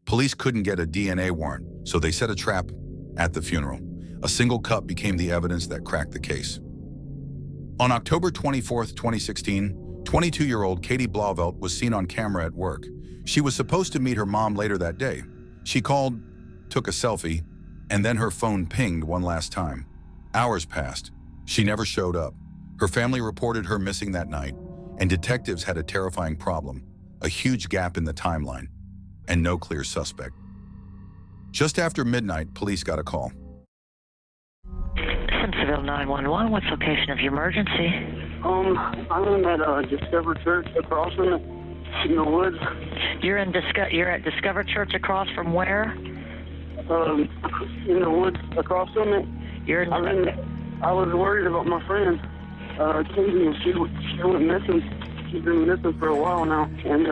Police couldn't get a DNA warrant, so they set a trap at the funeral. A single cup became the evidence that cracked the case. On October 24, 2016, 22-year-old Katie Blauvelt was seen on camera at work. She was supposed to meet her mom later that day. She called, took a selfie, and then her phone pinged one last time. Hours passed. She never showed up. Her family reported her missing that night, and detectives had a terrifying problem: a huge gap in the timeline, and no clear suspect. Just after midnight, police got a call. Simpsonville 911, what's the location of your emergency? I'm at Discover Church across from it in the woods. You're at Discover Church across from where? In the woods across from it. I was worried about my friend, Katie, and she went missing. She's been missing for a while now, and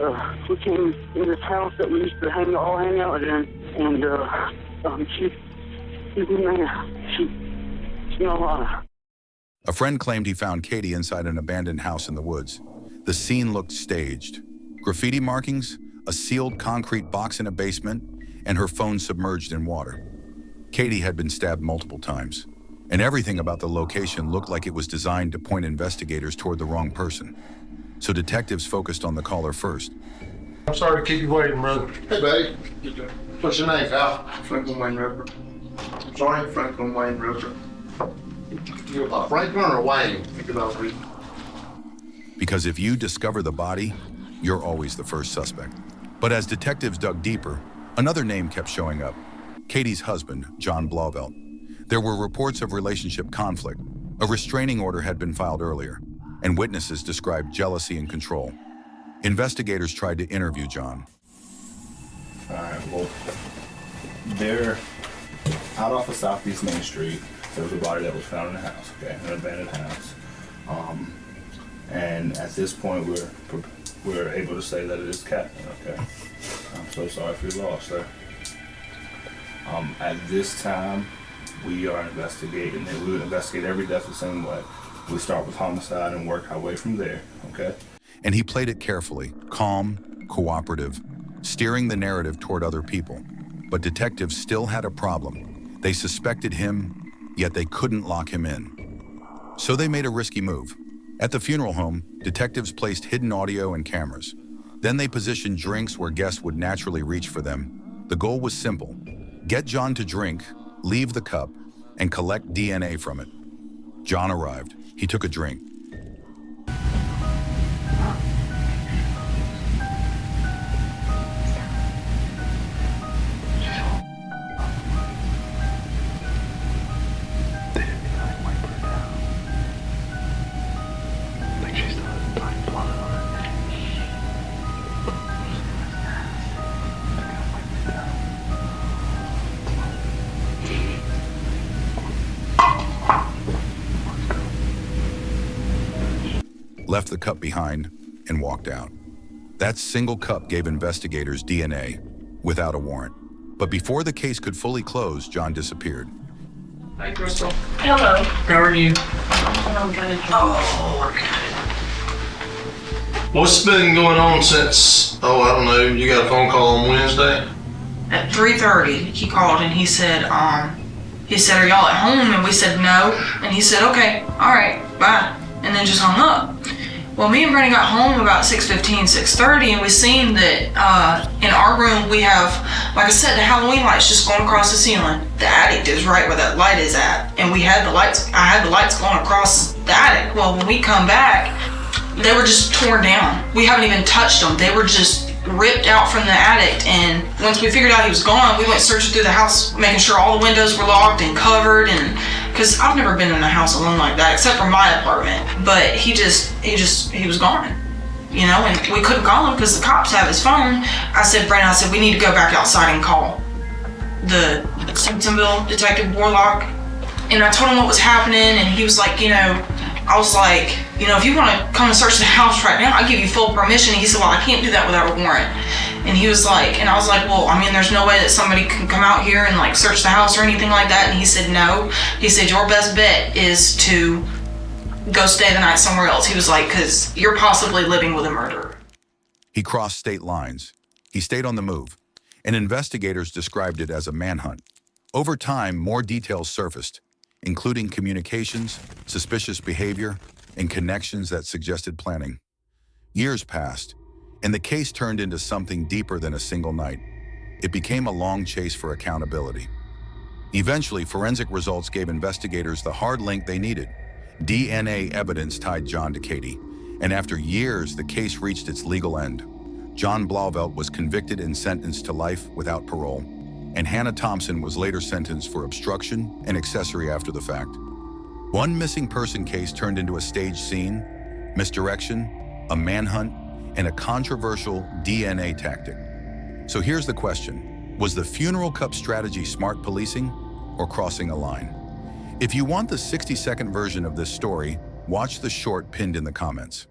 we came in this house that we used to hang out in, and she's no lie. A friend claimed he found Katie inside an abandoned house in the woods. The scene looked staged. Graffiti markings, a sealed concrete box in a basement, and her phone submerged in water. Katie had been stabbed multiple times, and everything about the location looked like it was designed to point investigators toward the wrong person. So detectives focused on the caller first. I'm sorry to keep you waiting, brother. Hey, buddy. What's your name, pal? Franklin Wayne Roper. I'm sorry? Franklin Wayne Roper. You're Franklin or Wayne? Because if you discover the body, you're always the first suspect. But as detectives dug deeper, another name kept showing up: Katie's husband, John Blauvelt. There were reports of relationship conflict. A restraining order had been filed earlier, and witnesses described jealousy and control. Investigators tried to interview John. All right, well, they're out off of Southeast Main Street. There was a body that was found in a house, okay, an abandoned house. And at this point, we're able to say that it is Captain, okay? I'm so sorry for your loss, sir. At this time, we are investigating, and we would investigate every death the same way. We start with homicide and work our way from there, okay? And he played it carefully, calm, cooperative, steering the narrative toward other people. But detectives still had a problem. They suspected him, yet they couldn't lock him in. So they made a risky move. At the funeral home, detectives placed hidden audio and cameras. Then they positioned drinks where guests would naturally reach for them. The goal was simple: get John to drink, leave the cup, and collect DNA from it. John arrived. He took a drink. Left the cup behind, and walked out. That single cup gave investigators DNA without a warrant. But before the case could fully close, John disappeared. Hi, Crystal. Hello. How are you? What's been going on since, I don't know, you got a phone call on Wednesday? At 3:30, he called and he said, are y'all at home? And we said no. And he said, okay, all right, bye. And then just hung up. Well, me and Brandon got home about 6:15, 6:30, and we seen that in our room we have, like I said, the Halloween lights just going across the ceiling. The attic is right where that light is at, and I had the lights going across the attic. Well, when we come back, they were just torn down. We haven't even touched them. They were just ripped out from the attic, and once we figured out he was gone, we went searching through the house, making sure all the windows were locked and covered, and because I've never been in a house alone like that, except for my apartment. But he was gone, you know, and we couldn't call him because the cops have his phone. I said, Brandon, we need to go back outside and call the Simpsonville Detective Warlock. And I told him what was happening, and he was like, I was like, if you want to come and search the house right now, I'll give you full permission. And he said, well, I can't do that without a warrant. And he was like, and I was like, well, there's no way that somebody can come out here and like search the house or anything like that. And he said, no. He said, your best bet is to go stay the night somewhere else. He was like, because you're possibly living with a murderer. He crossed state lines. He stayed on the move. and investigators described it as a manhunt. Over time, more details surfaced, including communications, suspicious behavior, and connections that suggested planning. Years passed, and the case turned into something deeper than a single night. It became a long chase for accountability. Eventually, forensic results gave investigators the hard link they needed. DNA evidence tied John to Katie, and after years, the case reached its legal end. John Blauvelt was convicted and sentenced to life without parole, and Hannah Thompson was later sentenced for obstruction and accessory after the fact. One missing person case turned into a staged scene, misdirection, a manhunt, and a controversial DNA tactic. So here's the question: was the funeral cup strategy smart policing or crossing a line? If you want the 60-second version of this story, watch the short pinned in the comments.